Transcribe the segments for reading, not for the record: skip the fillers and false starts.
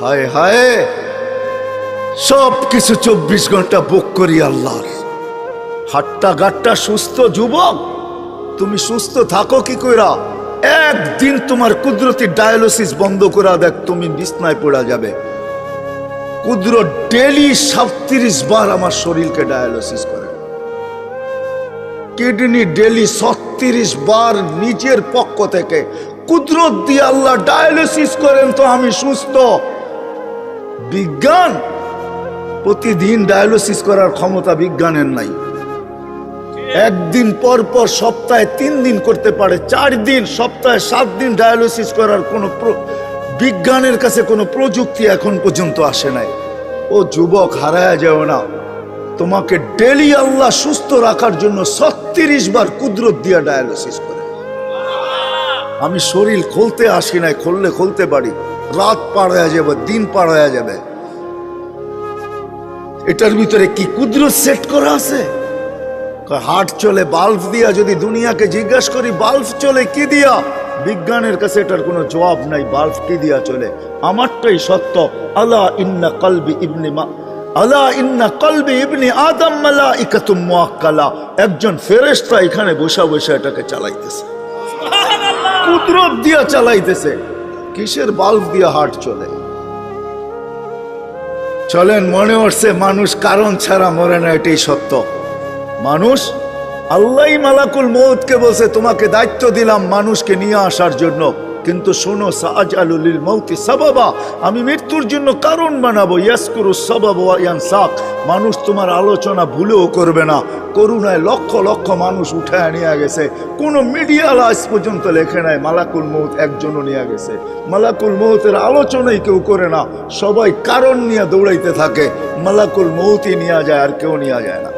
হায় হায়, সব কিছু 24 ঘন্টা বুক করি আল্লাহর। হাট্টা গাট্টা সুস্থ যুবক, তুমি সুস্থ থাকো কি কইরা? একদিন তোমার কুদরতি ডায়ালিসিস বন্ধ করা দেখ, তুমি বিছনায় পড়া যাবে। কুদরত ডেলি 37 বার আমার শরীরকে ডায়ালিসিস করে, কিডনি ডেলি 36 বার নিজের পক্ষ থেকে কুদরত দিয়ে আল্লাহ ডায়ালিসিস করেন, তো আমি সুস্থ। বিজ্ঞান প্রতিদিন ডায়ালিসিস করার ক্ষমতা বিজ্ঞানের নাই। একদিন পর পর সপ্তাহে 3 দিন করতে পারে, 4 দিন, সপ্তাহে 7 দিন ডায়ালিসিস করার কোনো বিজ্ঞানের কাছে কোনো প্রযুক্তি এখন পর্যন্ত আসে নাই। ও যুবক, হারায়া যাও না, তোমাকে ডেলি আল্লাহ সুস্থ রাখার জন্য 36 বার কুদরত দিয়া ডায়ালিসিস করে। আমি শরীর খুলতে আসি নাই, খুললে খুলতে পারি, রাত পার হয়ে যাবে, দিন পার হয়ে যাবে। এটার ভিতরে কি কুদরত সেট করা আছে? হার্ট চলে বাল্ব দিয়া। যদি দুনিয়াকে জিজ্ঞাসা করি বাল্ব চলে কি দিয়া, বিজ্ঞানের কাছে এটার কোনো জবাব নাই। বাল্ব কি দিয়া চলে? আমারটাই সত্য। আলা ইন্না কলবি ইবনি আদম মালাইকাতুম মুআক্কালা। একজন ফেরেশতা এখানে বসা বসা এটাকে চালাইতেছে, কুদরত দিয়া চালাইতেছে। কিসের বাল্ব দিয়া হার্ট চলে? চলেন, মনে হচ্ছে মানুষ কারণ ছাড়া মরে না, এটাই সত্য। মানুষ, আল্লাহ মালাকুল মউতকে বলছে তোমাকে দায়িত্ব দিলাম মানুষকে নিয়ে আসার জন্য, কিন্তু শোনো, সাআজালু লিল মাউতি সাবাবা, আমি মৃত্যুর জন্য কারণ বানাবো। ইয়াসকুরু সাবাব ওয়া ইয়ানসাক, মানুষ তোমার আলোচনা ভুলেও করবে না। করুণায় লক্ষ লক্ষ মানুষ উঠায় নিয়ে গেছে, কোনো মিডিয়া আজ পর্যন্ত লেখে নাই মালাকুল মউত একজনও নিয়ে গেছে। মালাকুল মউতের আলোচনাই কেউ করে না, সবাই কারণ নিয়ে দৌড়াইতে থাকে। মালাকুল মউতই নিয়ে যায়, আর কেউ নিয়ে যায় না।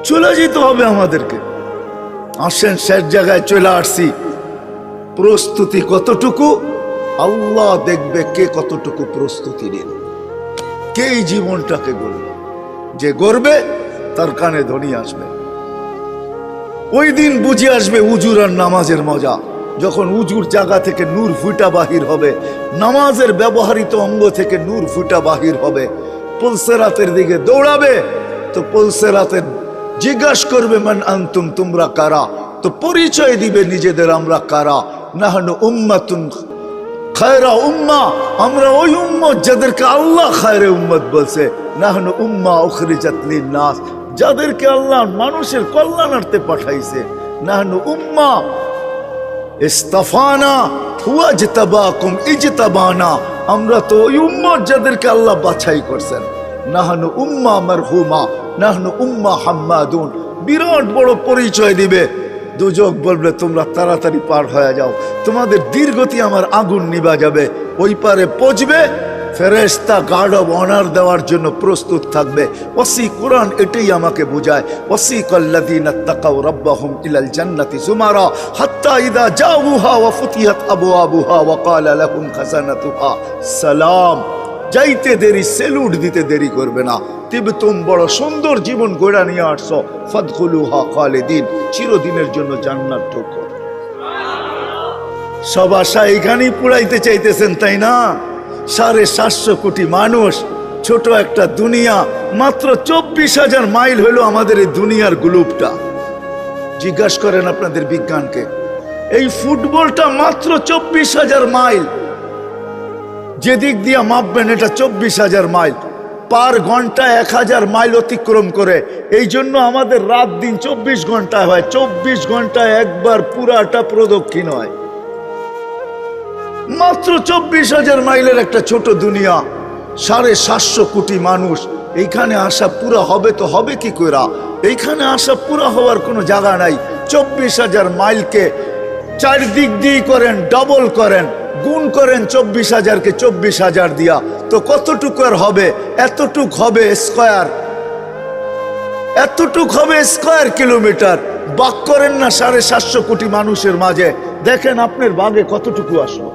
চলে যেতে হবে আমাদেরকে। আসেন, শেষ জায়গায় চলে আসছি। প্রস্তুতি কতটুকু আল্লাহ দেখবে, কে কতটুকু প্রস্তুতি নিল, কে এই জীবনটাকে গড়বে। যে গড়বে তার কানে ধ্বনি আসবে। ওই দিন বুঝে আসবে উজুর আর নামাজের মজা। যখন উজুর জায়গা থেকে নূর ফুটা বাহির হবে, নামাজের ব্যবহৃত অঙ্গ থেকে নূর ফুটা বাহির হবে, পুলসেরাতের দিকে দৌড়াবে, তো পুলসেরাতের জিজ্ঞাসা করবে মান আনতুম, তোমরা কারা? তো পরিচয় দিবে নিজেদের, আমরা কারা। নাহনু উম্মাতুন খায়রা উম্মা, আমরা ওই উম্মত যাদেরকে আল্লাহ খায়রে উম্মত বলছে। নাহনু উম্মা উখরিজাত লিন-নাস, যাদেরকে আল্লাহ মানুষের কল্যাণার্থে পাঠাইছে। নাহনু উম্মা ইস্তাফানা ওয়াজতাবাকুম ইজতাবানা, আমরা তো ওই উম্মত যাদেরকে আল্লাহ বাছাই করছেন। নাহনু উম্মা মারহুমা, নাহনু উম্মা হাম্মাদুন, বিরাট বড় পরিচয় দিবে। দুজক বলবে তোমরা তাড়াতাড়ি পার হয়ে যাও, তোমাদের দীর্ঘতি আমার আগুন নিভা যাবে। ওই পারে পৌঁছবে, ফেরেশতা গার্ড অব অনার দেওয়ার জন্য প্রস্তুত থাকবে। ওয়াসি কুরআন এটাই আমাকে বোঝায়। ওয়াসিকাল্লাযীনা তাকাউ রাব্বাহুম ইলাল জান্নাতি যুমারা হাত্তা ইযা জাউহা ওয়া ফুতিহাত আবওয়াবুহা ওয়া ক্বালা লাহুম খাযানাতুহা সালাম। যাইতে দেরি, সেলুট দিতে দেরি করবে না। তিবতুম, বড় সুন্দর জীবন গড়া নিয়ে আসছো। ফাদখুলুহা খালিদিন, চিরদিনের জন্য জান্নাত ঢোকো। সব আশা এখানেই পুরাইতে চাইতেছেন, তাই না? 750 কোটি মানুষ, ছোট একটা দুনিয়া। মাত্র 24,000 মাইল হলো আমাদের এই দুনিয়ার গ্লোবটা। জিজ্ঞাসা করেন আপনাদের বিজ্ঞানকে, এই ফুটবলটা মাত্র 24,000 মাইল। যেদিক দিয়ে মাপবেন এটা 24,000 মাইল। পার ঘন্টা 1000 মাইল অতিক্রম করে। এই জন্য আমাদের রাত দিন 24 ঘন্টায় হয়। 24 ঘন্টায় একবার পুরাটা প্রদক্ষিণ হয়। মাত্র 24,000 মাইলের একটা ছোট দুনিয়া, 750 কোটি মানুষ। এইখানে আসা পুরা হবে তো হবে কি করে? এইখানে আসা পুরা হওয়ার কোনো জায়গা নাই। 24,000 মাইলকে 4 দিক দিয়ে করেন, ডবল করেন, গুণ করেন 24,000কে 24,000 দিয়া, তো কতটুকু আর হবে? এতটুক হবে স্কয়ার, এতটুক হবে স্কয়ার কিলোমিটার। বাক করেন না 750 কোটি মানুষের মাঝে, দেখেন আপনার বাগে কতটুকু আসলো,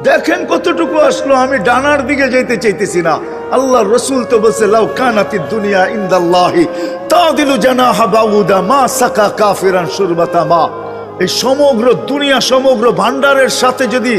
দেখেন কতটুকু আসলো। আমি ডানার দিকে যেতে চাইতেছি না। আল্লাহ রসুল তো বলছে লাউ কানাতিদ দুনিয়া ইনদাল্লাহি তাদিলু জানাহা বাউদা মা সাকা কাফিরান শুরবাতা মা। এই সমগ্র দুনিয়া, সমগ্র ভান্ডারের সাথে যদি